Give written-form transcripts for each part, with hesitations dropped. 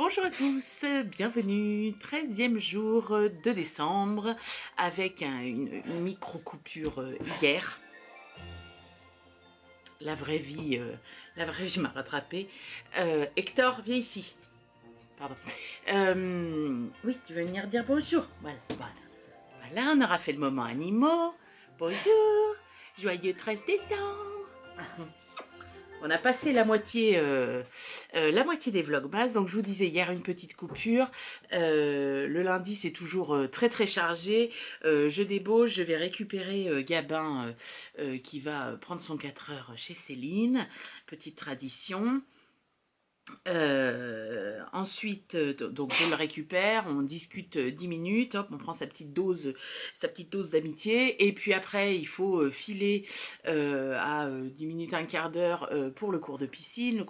Bonjour à tous, bienvenue, 13e jour de décembre avec une micro-coupure hier. La vraie vie m'a rattrapée. Hector, viens ici. Pardon. Oui, tu veux venir dire bonjour. Voilà. Voilà, on aura fait le moment animaux. Bonjour, joyeux 13 décembre. On a passé la moitié des vlogmas, donc je vous disais hier une petite coupure. Le lundi c'est toujours très chargé. Je débauche, je vais récupérer Gabin qui va prendre son 4 heures chez Céline, petite tradition. Ensuite, donc je le récupère, on discute 10 minutes, hop, on prend sa petite dose d'amitié, et puis après il faut filer à 10 minutes, un quart d'heure pour le cours de piscine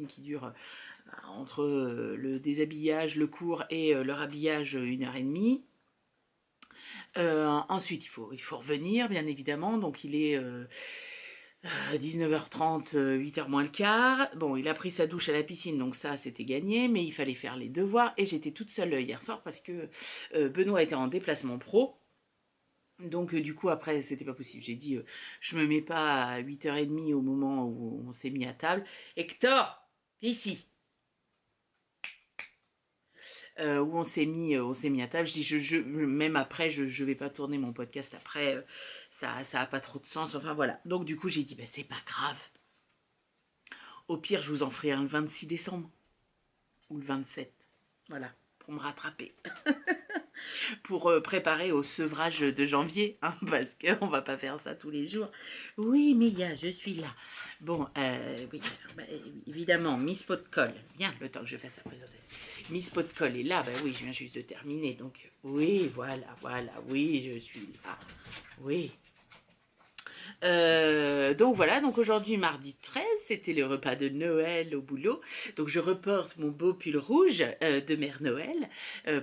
qui dure entre le déshabillage, le cours et le rhabillage 1h30. Ensuite il faut revenir bien évidemment, donc il est 19h30, 8h moins le quart. Bon, il a pris sa douche à la piscine, donc ça, c'était gagné, mais il fallait faire les devoirs, et j'étais toute seule hier soir parce que Benoît était en déplacement pro. Donc du coup, après, c'était pas possible. J'ai dit, je me mets pas à 8h30 au moment où on s'est mis à table. Hector, viens ici. Où on s'est mis à table. Je dis, même après, je vais pas tourner mon podcast après, ça a pas trop de sens. Enfin voilà. Donc du coup, j'ai dit, c'est pas grave. Au pire, je vous en ferai un le 26 décembre ou le 27. Voilà, pour me rattraper. Pour préparer au sevrage de janvier, hein, parce qu'on va pas faire ça tous les jours. Oui, Mia, je suis là. Bon, oui, évidemment, Miss Pot de Colle. Viens, le temps que je fasse la présentation. Miss Pot de Colle est là, oui, je viens juste de terminer, donc oui, voilà, oui, je suis là. Oui. Donc voilà, donc aujourd'hui mardi 13, c'était le repas de Noël au boulot. Donc je reporte mon beau pull rouge de Mère Noël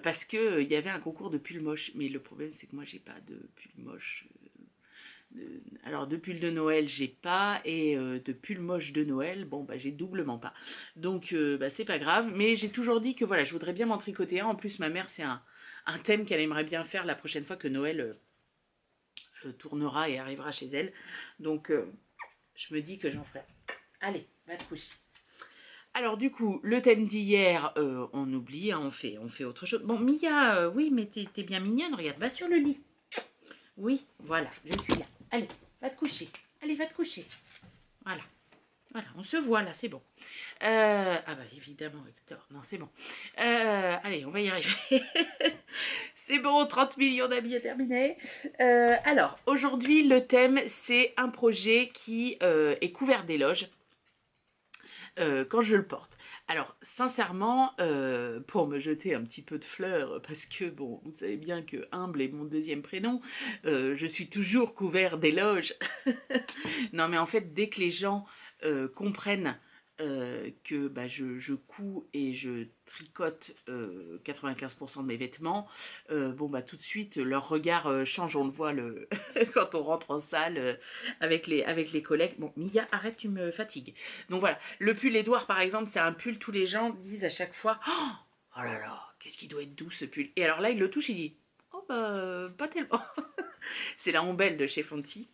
parce que il y avait un concours de pull moche. Mais le problème c'est que moi j'ai pas de pull moche. Alors de pull de Noël j'ai pas, et de pull moche de Noël, bon j'ai doublement pas. Donc c'est pas grave, mais j'ai toujours dit que voilà, je voudrais bien m'en tricoter un. En plus ma mère c'est un thème qu'elle aimerait bien faire la prochaine fois que Noël tournera et arrivera chez elle. Donc je me dis que j'en ferai. Allez, va te coucher. Alors du coup, le thème d'hier, on oublie, hein, on fait autre chose. Bon, Mia, oui, mais t'es bien mignonne, regarde, va sur le lit. Oui, voilà, je suis là. Allez, va te coucher. Allez, va te coucher. Voilà. Voilà, on se voit là, c'est bon. Ah évidemment, Hector, non, c'est bon. Allez, on va y arriver. C'est bon, 30 millions d'amis à terminer. Alors, aujourd'hui, le thème, c'est un projet qui est couvert d'éloges quand je le porte. Alors, sincèrement, pour me jeter un petit peu de fleurs, parce que, bon, vous savez bien que humble est mon deuxième prénom, je suis toujours couvert d'éloges. Non, mais en fait, dès que les gens comprennent que je couds et je tricote 95% de mes vêtements, tout de suite leur regard change. On le voit quand on rentre en salle avec les collègues. Bon, Mia, arrête, tu me fatigues. Donc voilà, le pull Édouard par exemple, c'est un pull, tous les gens disent à chaque fois, oh là là, qu'est-ce qu'il doit être doux ce pull. Et alors là, il le touche, il dit, oh pas tellement. C'est la Ombelle de chez Fonty.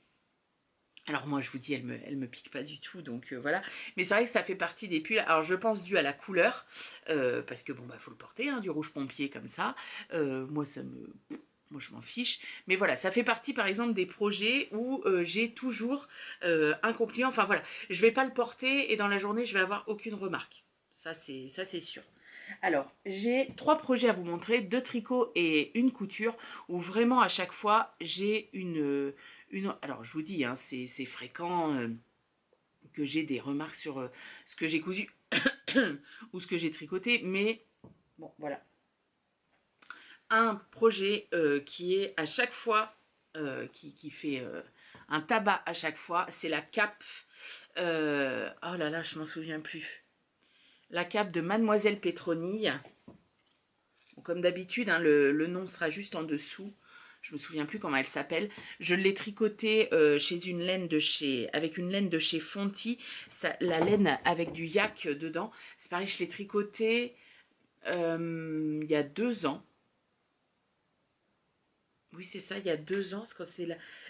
Alors moi je vous dis, elle me pique pas du tout, donc voilà. Mais c'est vrai que ça fait partie des pulls, alors je pense dû à la couleur, parce que faut le porter, hein, du rouge pompier comme ça. Moi je m'en fiche. Mais voilà, ça fait partie par exemple des projets où j'ai toujours un compliant. Enfin voilà, je vais pas le porter et dans la journée je vais avoir aucune remarque. Ça c'est sûr. Alors, j'ai 3 projets à vous montrer, 2 tricots et une couture, où vraiment à chaque fois j'ai alors je vous dis, hein, c'est fréquent que j'ai des remarques sur ce que j'ai cousu ou ce que j'ai tricoté, mais bon voilà. Un projet qui est à chaque fois, qui fait un tabac à chaque fois, c'est la cape, oh là là, je m'en souviens plus. La cape de Mademoiselle Pétronille. Bon, comme d'habitude, hein, le nom sera juste en dessous. Je me souviens plus comment elle s'appelle. Je l'ai tricotée avec une laine de chez Fonty. La laine avec du yak dedans. C'est pareil, je l'ai tricotée il y a 2 ans. Oui, c'est ça, il y a 2 ans, quand c'est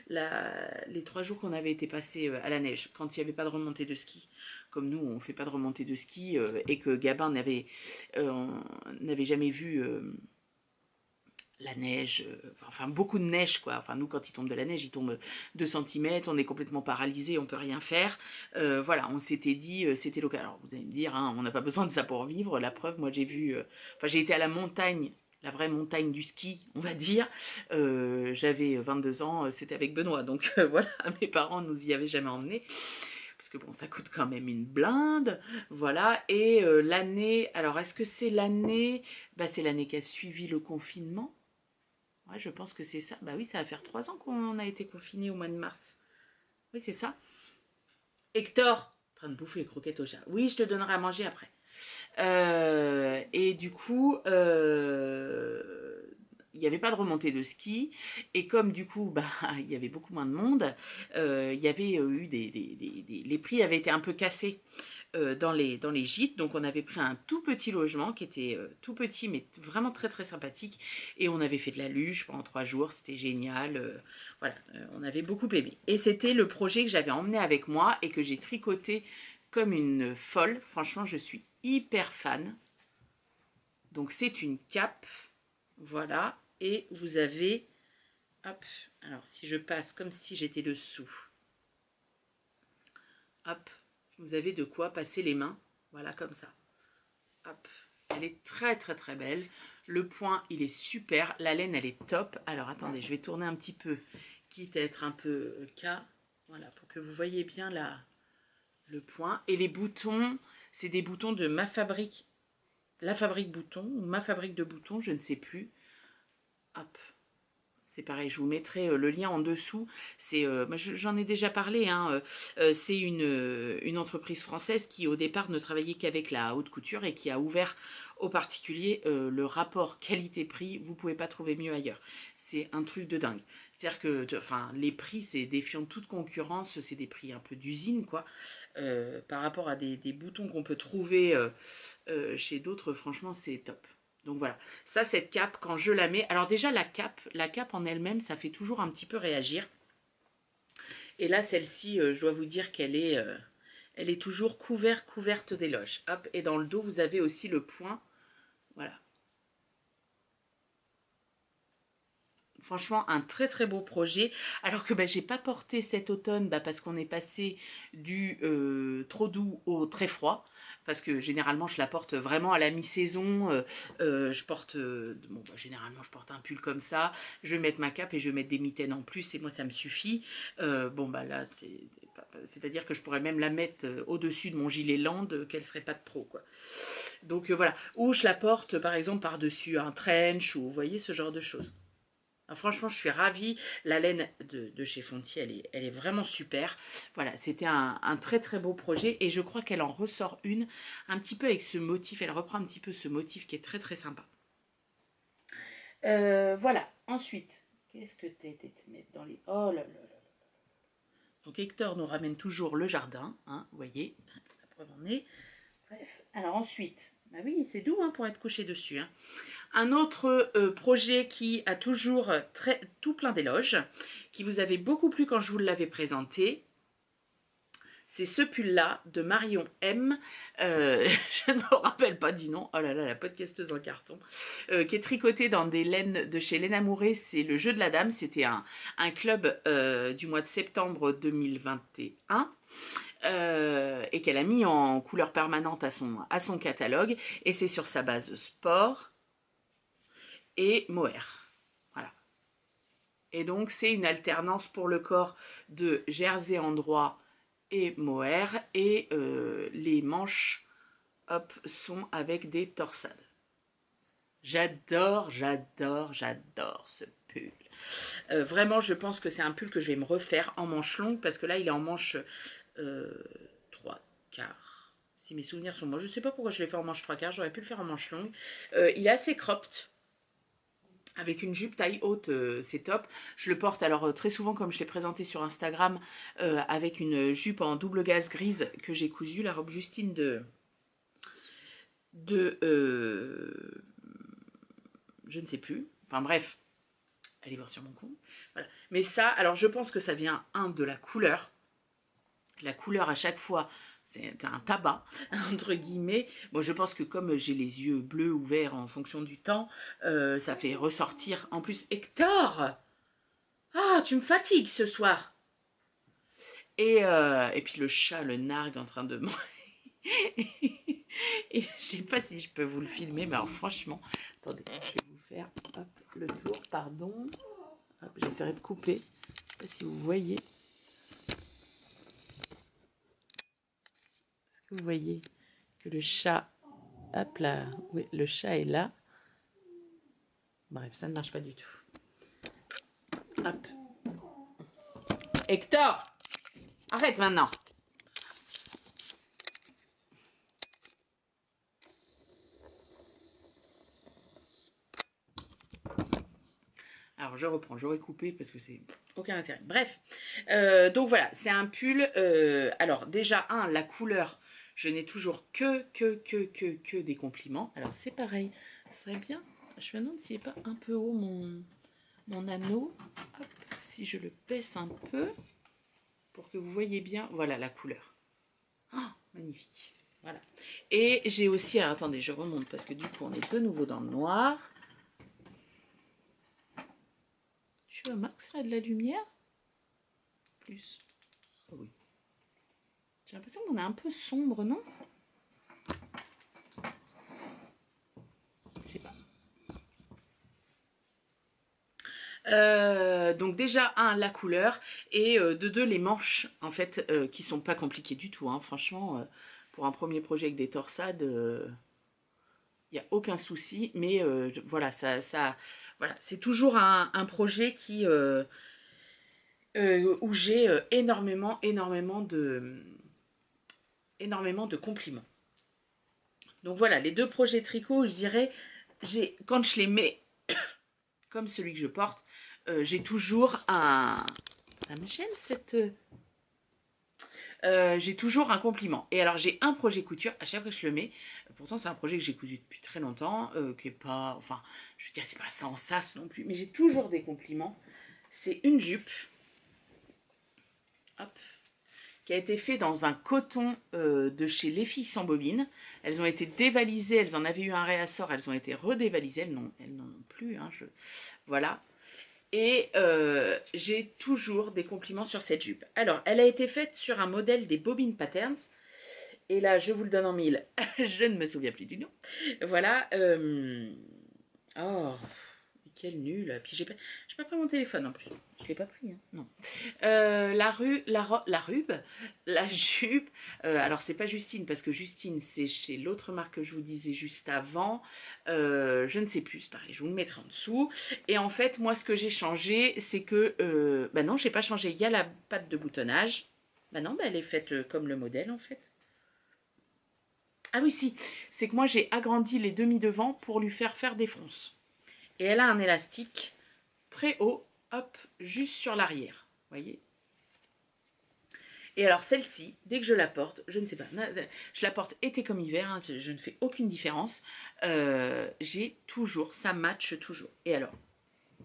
les 3 jours qu'on avait été passés à la neige, quand il n'y avait pas de remontée de ski. Comme nous, on ne fait pas de remontée de ski et que Gabin n'avait jamais vu la neige, enfin beaucoup de neige quoi. Enfin nous quand il tombe de la neige, il tombe 2 centimètres, on est complètement paralysé, on peut rien faire. Voilà, on s'était dit c'était local. Alors vous allez me dire, hein, on n'a pas besoin de ça pour vivre. La preuve, moi j'ai vu, enfin j'ai été à la montagne. La vraie montagne du ski, on va dire. J'avais 22 ans, c'était avec Benoît, donc voilà, mes parents nous y avaient jamais emmenés parce que bon, ça coûte quand même une blinde, voilà. Et l'année, alors est-ce que c'est l'année, bah c'est l'année qui a suivi le confinement. Ouais, je pense que c'est ça. Bah oui, ça va faire 3 ans qu'on a été confinés au mois de mars. Oui, c'est ça. Hector, en train de bouffer les croquettes au chat. Oui, je te donnerai à manger après. Et du coup, il n'y avait pas de remontée de ski. Et comme du coup, bah, il y avait beaucoup moins de monde, il y avait eu les prix avaient été un peu cassés dans les gîtes. Donc on avait pris un tout petit logement qui était tout petit mais vraiment très très sympathique. Et on avait fait de la luge pendant 3 jours, c'était génial. Voilà, on avait beaucoup aimé. Et c'était le projet que j'avais emmené avec moi et que j'ai tricoté comme une folle. Franchement, je suis hyper fan. Donc c'est une cape, voilà. Et vous avez, hop, alors si je passe comme si j'étais dessous, hop, vous avez de quoi passer les mains, voilà comme ça. Hop, elle est très très très belle. Le point, il est super. La laine, elle est top. Alors attendez, je vais tourner un petit peu, quitte à être un peu cas. Voilà, pour que vous voyez bien le point. Et les boutons, c'est des boutons de ma fabrique. La fabrique boutons, ou ma fabrique de boutons, je ne sais plus. Hop. C'est pareil, je vous mettrai le lien en dessous. J'en ai déjà parlé, hein, c'est une entreprise française qui au départ ne travaillait qu'avec la haute couture et qui a ouvert aux particuliers le rapport qualité-prix. Vous ne pouvez pas trouver mieux ailleurs. C'est un truc de dingue. C'est-à-dire que les prix, c'est défiant de toute concurrence, c'est des prix un peu d'usine, quoi. Par rapport à des boutons qu'on peut trouver chez d'autres, franchement, c'est top. Donc voilà, ça, cette cape, quand je la mets... Alors déjà, la cape en elle-même, ça fait toujours un petit peu réagir. Et là, celle-ci, je dois vous dire elle est toujours couverte d'éloges. Hop, et dans le dos, vous avez aussi le point. Voilà. Franchement, un très très beau projet. Alors que j'ai pas porté cet automne parce qu'on est passé du trop doux au très froid. Parce que généralement, je la porte vraiment à la mi-saison. Je porte, généralement, je porte un pull comme ça. Je vais mettre ma cape et je vais mettre des mitaines en plus. Et moi, ça me suffit. Là, c'est-à-dire que je pourrais même la mettre au-dessus de mon gilet land, qu'elle serait pas de pro, quoi. Donc voilà. Ou je la porte, par exemple, par-dessus un trench, ou vous voyez, ce genre de choses. Ah, franchement, je suis ravie. La laine de chez Fonty, elle est vraiment super. Voilà, c'était un très très beau projet et je crois qu'elle en ressort une un petit peu avec ce motif. Elle reprend un petit peu ce motif qui est très très sympa. Voilà, ensuite, qu'est-ce que t'es mettre dans les... Oh là là là. Donc Hector nous ramène toujours le jardin, hein, vous voyez, la preuve en est. Bref, alors ensuite, bah oui, c'est doux hein, pour être couché dessus. Hein. Un autre projet qui a toujours tout plein d'éloges, qui vous avait beaucoup plu quand je vous l'avais présenté, c'est ce pull-là de Marion M. Je ne me rappelle pas du nom. Oh là là, la podcasteuse en carton. Qui est tricoté dans des laines de chez Léna Mouret. C'est le jeu de la dame. C'était un club du mois de septembre 2021. Et qu'elle a mis en couleur permanente à son catalogue. Et c'est sur sa base sport et mohair. Voilà. Et donc, c'est une alternance pour le corps de jersey en droit et mohair. Et les manches, hop, sont avec des torsades. J'adore ce pull. Vraiment, je pense que c'est un pull que je vais me refaire en manche longue parce que là, il est en manche 3/4. Si mes souvenirs sont bons, je ne sais pas pourquoi je l'ai fait en manche 3/4, j'aurais pu le faire en manche longue. Il est assez cropped. Avec une jupe taille haute, c'est top. Je le porte alors très souvent comme je l'ai présenté sur Instagram avec une jupe en double gaze grise que j'ai cousue, la robe Justine de... je ne sais plus. Enfin bref, allez voir sur mon compte. Voilà. Mais ça, alors je pense que ça vient, de la couleur. La couleur à chaque fois, c'est un tabac, entre guillemets. Bon, je pense que comme j'ai les yeux bleus ou verts en fonction du temps, ça fait ressortir. En plus, Hector! Ah, tu me fatigues ce soir! Et puis le chat, le nargue en train de manger. Et je sais pas si je peux vous le filmer, mais alors franchement, attendez, je vais vous faire hop, le tour, pardon. J'essaierai de couper. Je sais pas si vous voyez. Est-ce que vous voyez que le chat, hop là, oui, le chat est là. Bref, ça ne marche pas du tout. Hop. Hector, arrête maintenant. Alors je reprends, j'aurais coupé parce que c'est aucun intérêt. Bref, donc voilà, c'est un pull. Alors déjà, la couleur, je n'ai toujours que des compliments. Alors c'est pareil, ça serait bien. Je me demande s'il n'est pas un peu haut mon anneau. Hop, si je le baisse un peu pour que vous voyez bien, voilà la couleur. Oh, magnifique. Voilà. Et j'ai aussi, alors attendez, je remonte parce que du coup on est de nouveau dans le noir. Je suis au max là de la lumière. Plus. Oh oui. J'ai l'impression qu'on est un peu sombre, non? Je sais pas. Donc déjà, la couleur, et de deux, les manches, en fait, qui sont pas compliquées du tout, hein. Franchement, pour un premier projet avec des torsades, il n'y a aucun souci, mais voilà, voilà, c'est toujours un projet où j'ai énormément de compliments. Donc voilà, les deux projets tricot, je dirais, quand je les mets comme celui que je porte, j'ai toujours un... Ça me gêne cette... j'ai toujours un compliment. Et alors j'ai un projet couture, à chaque fois que je le mets, pourtant c'est un projet que j'ai cousu depuis très longtemps, qui est pas... Enfin, je veux dire, c'est pas sans sas non plus, mais j'ai toujours des compliments. C'est une jupe, hop, qui a été fait dans un coton de chez Les Filles sans bobine. Elles ont été dévalisées, elles en avaient eu un réassort, elles ont été redévalisées, elles n'en ont plus. Hein, voilà. Et j'ai toujours des compliments sur cette jupe. Alors, elle a été faite sur un modèle des Bobbin Patterns. Et là, je vous le donne en mille. Je ne me souviens plus du nom. Voilà. Oh, quel nul. Puis j'ai pas pris mon téléphone en plus. Je l'ai pas pris, hein. Non. La jupe. Alors c'est pas Justine parce que Justine c'est chez l'autre marque que je vous disais juste avant. Je ne sais plus, c'est pareil. Je vous le mettrai en dessous. Et en fait, moi, ce que j'ai changé, c'est que, bah non, j'ai pas changé. Il y a la patte de boutonnage. Bah non, bah elle est faite comme le modèle en fait. Ah oui, si. C'est que moi j'ai agrandi les demi devant pour lui faire des fronces. Et elle a un élastique très haut, hop, juste sur l'arrière. Voyez. Et alors celle-ci, dès que je la porte, je ne sais pas, je la porte été comme hiver, hein, je ne fais aucune différence. J'ai toujours, ça matche toujours. Et alors,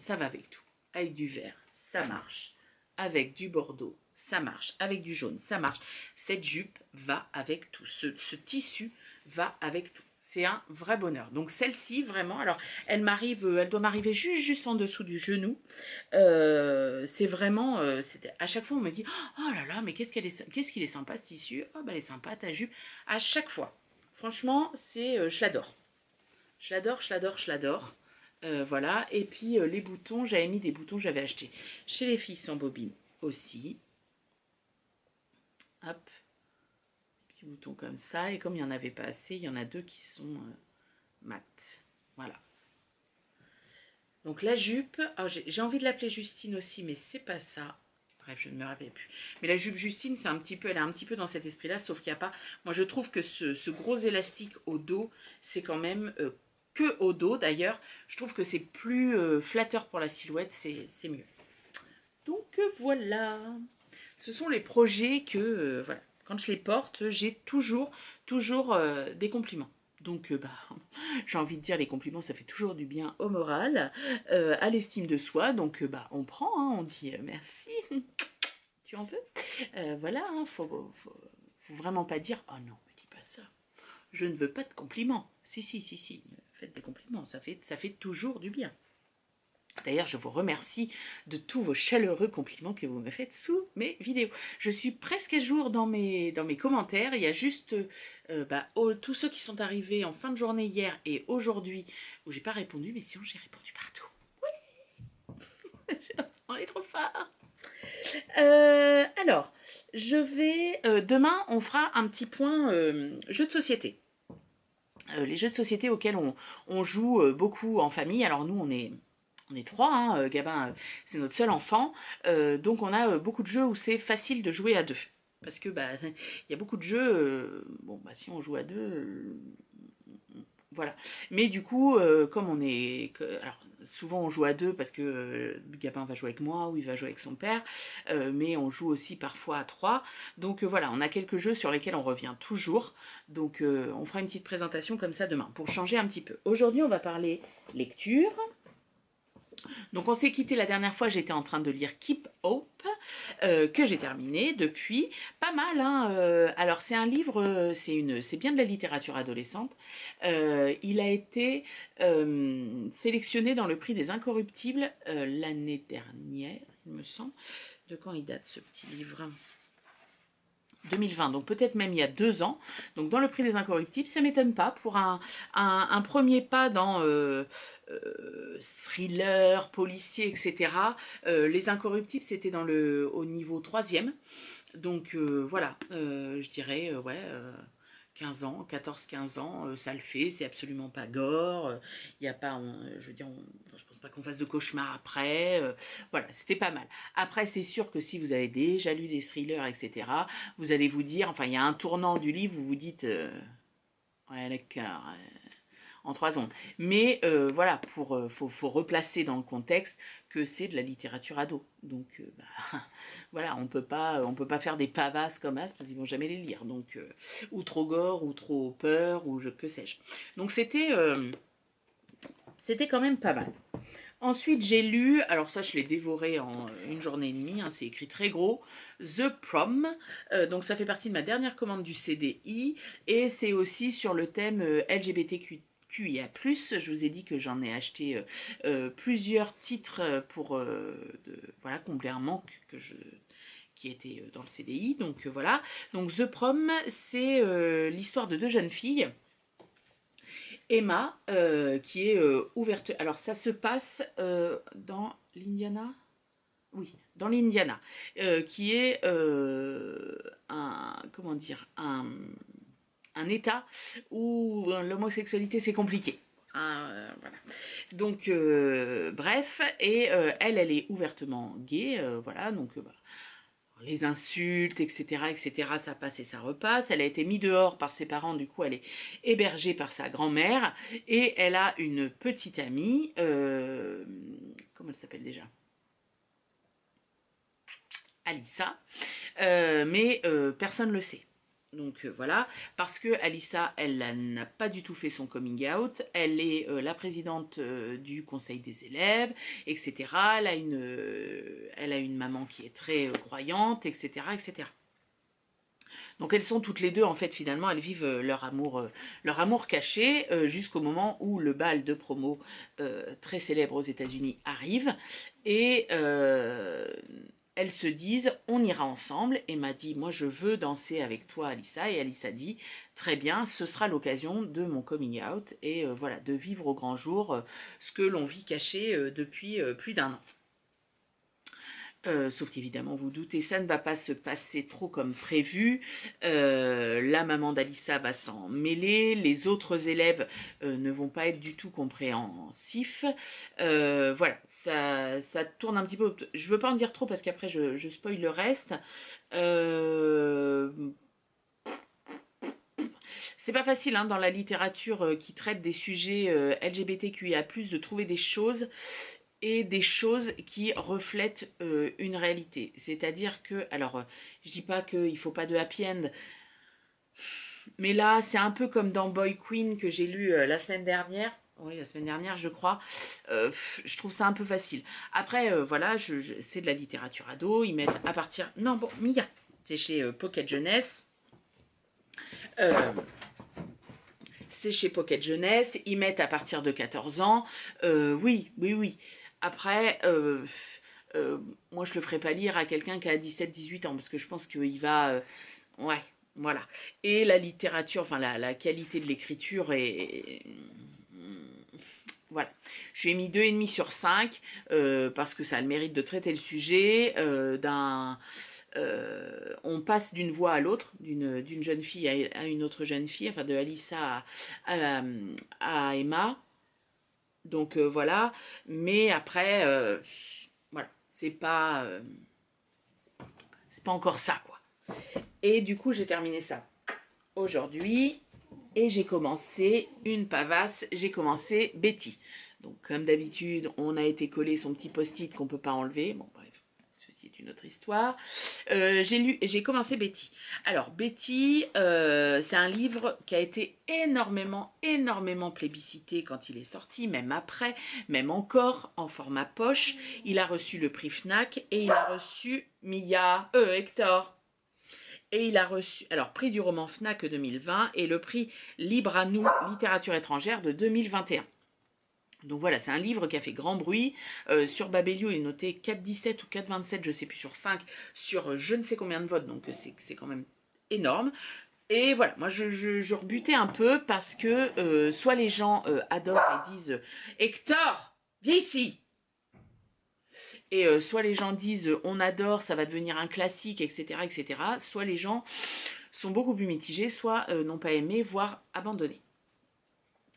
ça va avec tout. Avec du vert, ça marche. Avec du bordeaux, ça marche. Avec du jaune, ça marche. Cette jupe va avec tout. Ce tissu va avec tout. C'est un vrai bonheur. Donc celle-ci, vraiment, alors elle doit m'arriver juste en dessous du genou. C'est vraiment, à chaque fois on me dit, oh là là, mais qu'est-ce qu'il est sympa ce tissu. Oh bah elle est sympa ta jupe. À chaque fois. Franchement, je l'adore. Je l'adore, je l'adore, je l'adore. Voilà. Et puis les boutons, j'avais mis des boutons, j'avais acheté chez Les Filles sans bobine aussi. Hop. Petits boutons comme ça. Et comme il n'y en avait pas assez, il y en a deux qui sont mat. Voilà. Donc la jupe, j'ai envie de l'appeler Justine aussi, mais c'est pas ça. Bref, je ne me rappelle plus. Mais la jupe Justine, elle est un petit peu dans cet esprit-là, sauf qu'il n'y a pas... Moi, je trouve que ce gros élastique au dos, c'est quand même... que au dos, d'ailleurs. Je trouve que c'est plus flatteur pour la silhouette, c'est mieux. Donc, voilà. Ce sont les projets que... voilà. Quand je les porte, j'ai toujours des compliments. Donc, j'ai envie de dire, les compliments, ça fait toujours du bien au moral, à l'estime de soi. Donc, on prend, hein, on dit merci, tu en veux. Voilà, hein, faut vraiment pas dire, oh non, me dis pas ça. Je ne veux pas de compliments. Si, si, si, si, faites des compliments, ça fait toujours du bien. D'ailleurs, je vous remercie de tous vos chaleureux compliments que vous me faites sous mes vidéos. Je suis presque à jour dans mes commentaires. Il y a juste tous ceux qui sont arrivés en fin de journée hier et aujourd'hui où j'ai pas répondu, mais sinon j'ai répondu partout. On est trop fort. Alors, je vais demain, on fera un petit point jeux de société. Les jeux de société auxquels on joue beaucoup en famille. Alors nous, on est trois, hein, Gabin, c'est notre seul enfant, donc on a beaucoup de jeux où c'est facile de jouer à deux. Parce que il y a beaucoup de jeux, si on joue à deux, voilà. Mais du coup, comme on est, alors souvent on joue à deux parce que Gabin va jouer avec moi ou il va jouer avec son père, mais on joue aussi parfois à trois. Donc voilà, on a quelques jeux sur lesquels on revient toujours. Donc on fera une petite présentation comme ça demain pour changer un petit peu. Aujourd'hui, on va parler lecture. Donc on s'est quitté la dernière fois, j'étais en train de lire Keep Hope, que j'ai terminé depuis. Pas mal, hein. Alors c'est un livre, c'est bien de la littérature adolescente. Il a été sélectionné dans le prix des Incorruptibles l'année dernière, il me semble. De quand il date ce petit livre ? 2020, donc peut-être même il y a 2 ans, donc dans le prix des Incorruptibles, ça m'étonne pas pour un premier pas dans thriller, policier, etc. Les Incorruptibles, c'était au niveau 3e, donc voilà, je dirais, ouais, 15 ans, 14-15 ans, ça le fait, c'est absolument pas gore, il n'y a pas, je veux dire, je pense pas qu'on fasse de cauchemar après, voilà, c'était pas mal. Après, c'est sûr que si vous avez déjà lu des thrillers, etc., vous allez vous dire, enfin, il y a un tournant du livre, vous vous dites, ouais, d'accord, en 3 ondes. Mais voilà, faut replacer dans le contexte que c'est de la littérature ado. Donc voilà, on peut pas faire des pavasses comme As parce qu'ils vont jamais les lire. Donc ou trop gore, ou trop peur, ou que sais-je. Donc c'était quand même pas mal. Ensuite, j'ai lu, alors ça je l'ai dévoré en une journée et demie, hein, c'est écrit très gros, The Prom, donc ça fait partie de ma dernière commande du CDI, et c'est aussi sur le thème LGBTQIA+. Je vous ai dit que j'en ai acheté plusieurs titres pour voilà, combler un manque qui était dans le CDI, donc voilà. Donc The Prom, c'est l'histoire de 2 jeunes filles, Emma, qui est ouverte. Alors ça se passe dans l'Indiana. Oui, dans l'Indiana, qui est comment dire, un état où l'homosexualité c'est compliqué. Voilà. Donc, bref, et elle est ouvertement gay, voilà, donc les insultes, etc., etc., ça passe et ça repasse. Elle a été mise dehors par ses parents, du coup elle est hébergée par sa grand-mère, et elle a une petite amie, comment elle s'appelle déjà ? Alissa, mais personne ne le sait. Donc voilà, parce que Alissa, elle n'a pas du tout fait son coming out, elle est la présidente du conseil des élèves, etc. Elle a une maman qui est très croyante, etc., etc. Donc elles sont toutes les deux, en fait, finalement, elles vivent leur amour caché jusqu'au moment où le bal de promo très célèbre aux États-Unis arrive, et elles se disent on ira ensemble. Emma dit moi je veux danser avec toi Alissa, et Alissa dit très bien, ce sera l'occasion de mon coming out, et voilà, de vivre au grand jour ce que l'on vit caché depuis plus d'1 an. Sauf qu'évidemment, vous doutez, ça ne va pas se passer trop comme prévu. La maman d'Alissa va s'en mêler, les autres élèves ne vont pas être du tout compréhensifs. Voilà, ça tourne un petit peu. Je veux pas en dire trop parce qu'après je spoil le reste. C'est pas facile hein, dans la littérature qui traite des sujets LGBTQIA+, de trouver des choses qui reflètent une réalité. C'est-à-dire que, alors, je dis pas qu'il faut pas de happy end, Mais là, c'est un peu comme dans Boy Queen que j'ai lu la semaine dernière. Oui, la semaine dernière, je crois. Je trouve ça un peu facile. Après, voilà, c'est de la littérature ado. Ils mettent à partir... Non, bon, Mia, c'est chez Pocket Jeunesse. Euh, c'est chez Pocket Jeunesse. Ils mettent à partir de 14 ans. Oui, oui, oui. Après, moi, je le ferai pas lire à quelqu'un qui a 17-18 ans, parce que je pense qu'il va... ouais, voilà. Et la littérature, enfin, la qualité de l'écriture est... Voilà. Je lui ai mis 2,5 sur 5 parce que ça a le mérite de traiter le sujet on passe d'une voix à l'autre, d'une jeune fille à une autre jeune fille, enfin de Alissa à Emma. Donc voilà, mais après, voilà, c'est pas encore ça quoi. Et du coup, j'ai terminé ça aujourd'hui et j'ai commencé une pavasse, j'ai commencé Betty. Donc comme d'habitude, on a été collé son petit post-it qu'on peut pas enlever. Bon bref, ceci est une autre histoire. J'ai commencé Betty. Alors Betty, c'est un livre qui a été énormément plébiscité quand il est sorti, même après, même encore en format poche. Il a reçu le prix Fnac et il a reçu Hector. Et il a reçu, alors, prix du roman Fnac 2020 et le prix Libre à nous, littérature étrangère de 2021. Donc voilà, c'est un livre qui a fait grand bruit. Sur Babelio, il est noté 4,17 ou 4,27, je ne sais plus, sur 5, sur je ne sais combien de votes, donc c'est quand même énorme. Et voilà, moi je rebutais un peu parce que soit les gens adorent et disent Hector, viens ici. Et soit les gens disent on adore, ça va devenir un classique, etc., etc. Soit les gens sont beaucoup plus mitigés, soit n'ont pas aimé, voire abandonné.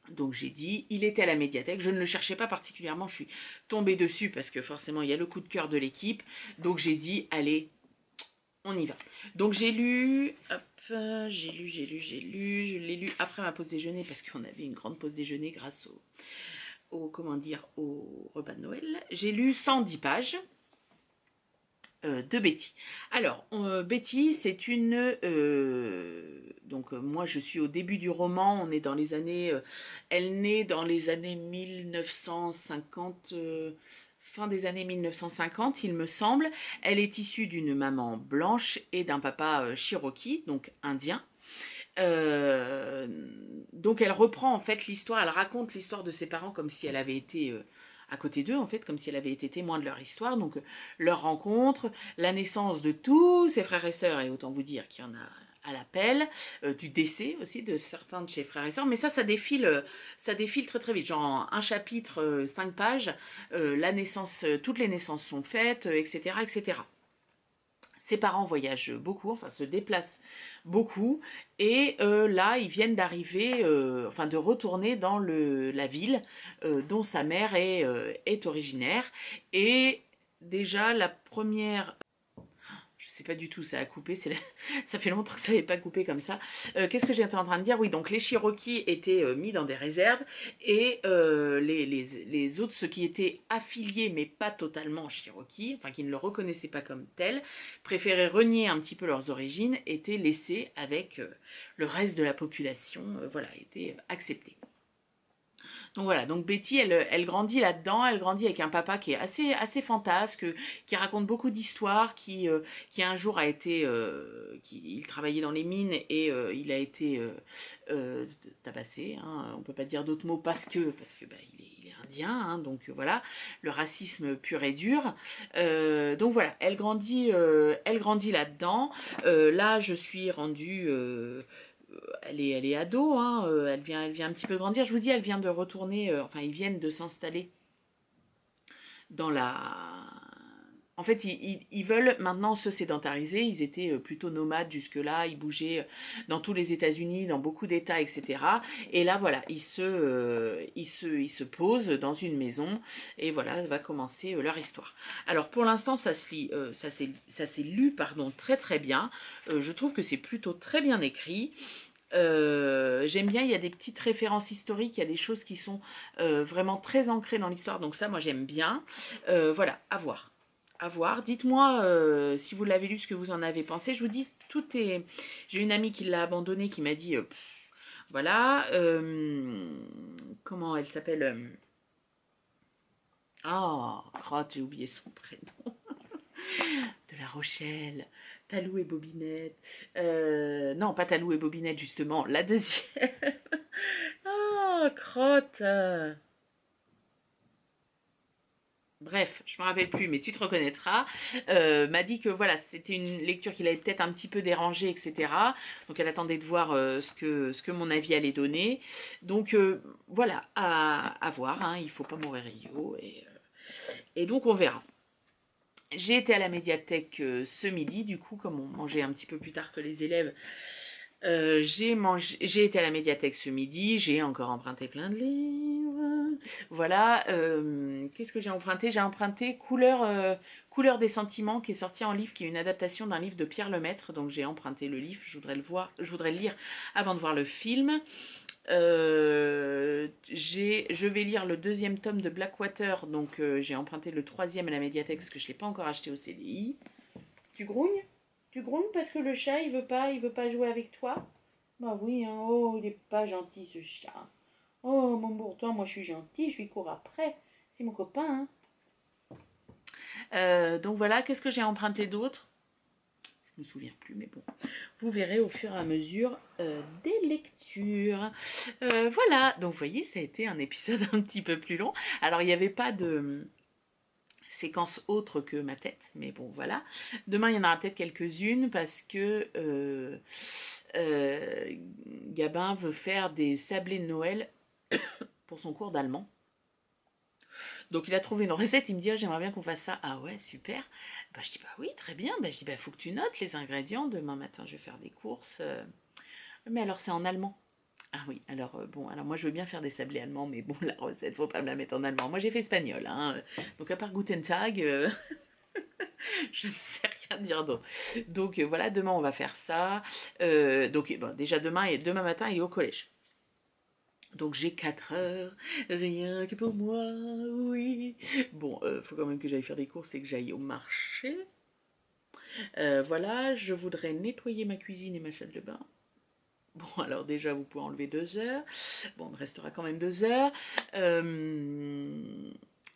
Donc j'ai dit, il était à la médiathèque, je ne le cherchais pas particulièrement, je suis tombée dessus parce que forcément il y a le coup de cœur de l'équipe. Donc j'ai dit, allez, on y va. Donc j'ai lu, hop, je l'ai lu après ma pause déjeuner parce qu'on avait une grande pause déjeuner grâce au repas de Noël. J'ai lu 110 pages. De Betty. Alors, Betty, c'est une... moi, je suis au début du roman, on est dans les années... elle naît dans les années 1950... fin des années 1950, il me semble. Elle est issue d'une maman blanche et d'un papa cherokee, donc indien. Donc elle reprend en fait l'histoire, elle raconte l'histoire de ses parents comme si elle avait été à côté d'eux en fait, comme si elle avait été témoin de leur histoire, donc leur rencontre, la naissance de tous ses frères et sœurs, et autant vous dire qu'il y en a à l'appel, du décès aussi de certains de ses frères et sœurs, mais ça défile très très vite, genre un chapitre, 5 pages, la naissance, toutes les naissances sont faites, etc., etc. Ses parents voyagent beaucoup, enfin se déplacent beaucoup, et là ils viennent d'arriver, enfin de retourner dans la ville dont sa mère est originaire. Et déjà la première je sais pas du tout, ça a coupé, ça fait longtemps que ça n'avait pas coupé comme ça. Qu'est-ce que j'étais en train de dire? Oui, donc les Cherokees étaient mis dans des réserves et les autres, ceux qui étaient affiliés mais pas totalement Cherokees, enfin qui ne le reconnaissaient pas comme tel, préféraient renier un petit peu leurs origines, étaient laissés avec le reste de la population, voilà, étaient acceptés. Donc voilà, donc Betty, elle grandit là-dedans, elle grandit avec un papa qui est assez fantasque, qui raconte beaucoup d'histoires, qui un jour a été, il travaillait dans les mines et il a été tabassé, hein, on peut pas dire d'autres mots parce que bah, il est indien, hein, donc voilà, le racisme pur et dur. Donc voilà, elle grandit là-dedans. Là, je suis rendue elle est ado, hein, elle vient un petit peu grandir. Je vous dis, elle vient de retourner, enfin, ils viennent de s'installer dans la... En fait, ils veulent maintenant se sédentariser. Ils étaient plutôt nomades jusque-là. Ils bougeaient dans tous les États-Unis, dans beaucoup d'États, etc. Et là, voilà, ils se posent dans une maison. Et voilà, va commencer leur histoire. Alors, pour l'instant, ça s'est lu, pardon, très très bien. Je trouve que c'est plutôt très bien écrit. J'aime bien, il y a des petites références historiques, il y a des choses qui sont vraiment très ancrées dans l'histoire, donc ça moi j'aime bien. Voilà, à voir. à voir. Dites-moi si vous l'avez lu, ce que vous en avez pensé. Je vous dis, tout est... J'ai une amie qui l'a abandonné, qui m'a dit, voilà, comment elle s'appelle Ah, crotte, j'ai oublié son prénom. De La Rochelle. Talou et Bobinette. Non, pas Talou et Bobinette, justement. La deuxième. Ah, crotte. Bref, je me rappelle plus, mais tu te reconnaîtras, m'a dit que voilà, c'était une lecture qui l'avait peut-être un petit peu dérangée, etc. Donc elle attendait de voir ce que mon avis allait donner. Donc voilà, à voir, hein, il faut pas mourir idiot, et donc on verra. J'ai été à la médiathèque ce midi, du coup, comme on mangeait un petit peu plus tard que les élèves, j'ai été à la médiathèque ce midi, j'ai encore emprunté plein de livres. Voilà, qu'est-ce que j'ai emprunté? J'ai emprunté Couleur des sentiments, qui est sorti en livre, qui est une adaptation d'un livre de Pierre Lemaitre. Donc j'ai emprunté le livre, je voudrais le lire avant de voir le film. Je vais lire le deuxième tome de Blackwater, donc j'ai emprunté le troisième à la médiathèque parce que je ne l'ai pas encore acheté au CDI. Tu grognes? Tu grognes parce que le chat il veut pas jouer avec toi? Bah oui, hein. Oh, il est pas gentil ce chat. Oh mon bourgeois, moi je suis gentil, je lui cours après. C'est mon copain, hein. Donc voilà, qu'est-ce que j'ai emprunté d'autre? Je me souviens plus, mais bon, vous verrez au fur et à mesure des lectures. Voilà, donc vous voyez, ça a été un épisode un petit peu plus long. Alors il n'y avait pas de séquence autre que ma tête, mais bon voilà. Demain il y en aura peut-être quelques-unes parce que Gabin veut faire des sablés de Noël pour son cours d'allemand. Donc il a trouvé une recette, il me dit oh, j'aimerais bien qu'on fasse ça. Ah ouais, super. Bah, je dis bah oui, très bien. Bah, je dis bah faut que tu notes les ingrédients. Demain matin je vais faire des courses. Mais alors c'est en allemand. Ah oui, alors bon, alors moi je veux bien faire des sablés allemands, mais bon la recette, faut pas me la mettre en allemand. Moi j'ai fait espagnol, hein. Donc à part Guten Tag, je ne sais rien dire d'autre. Donc voilà, demain on va faire ça. Donc bon, déjà demain matin il est au collège. Donc j'ai 4 heures, rien que pour moi, oui. Bon, faut quand même que j'aille faire des courses et que j'aille au marché. Voilà, je voudrais nettoyer ma cuisine et ma salle de bain. Bon, alors déjà, vous pouvez enlever 2 heures. Bon, il me restera quand même 2 heures.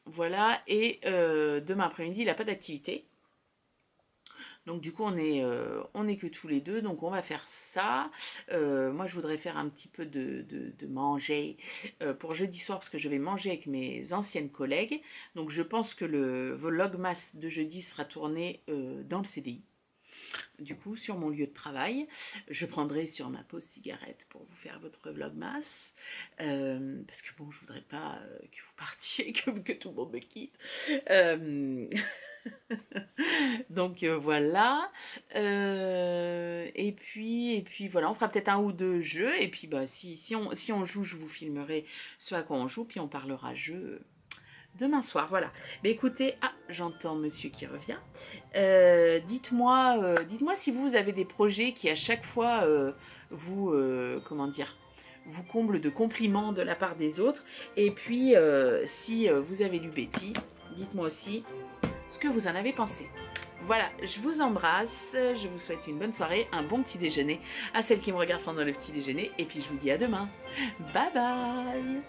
Voilà, et demain après-midi, il n'a pas d'activité. Donc du coup on est que tous les deux, donc on va faire ça. Moi je voudrais faire un petit peu de manger pour jeudi soir parce que je vais manger avec mes anciennes collègues. Donc je pense que le vlogmas de jeudi sera tourné dans le CDI. Du coup sur mon lieu de travail. Je prendrai sur ma pause cigarette pour vous faire votre vlogmas. Parce que bon je voudrais pas que vous partiez, que tout le monde me quitte. Donc voilà. Et puis voilà, on fera peut-être un ou deux jeux. Et puis bah, si on joue, je vous filmerai ce à quoi on joue. Puis on parlera jeu demain soir. Voilà. Mais écoutez, ah, j'entends monsieur qui revient. Dites-moi si vous avez des projets qui à chaque fois vous, comment dire, vous comblent de compliments de la part des autres. Et puis si vous avez lu Betty, dites-moi aussi ce que vous en avez pensé. Voilà, je vous embrasse, je vous souhaite une bonne soirée, un bon petit déjeuner à celles qui me regardent pendant le petit déjeuner et puis je vous dis à demain. Bye bye.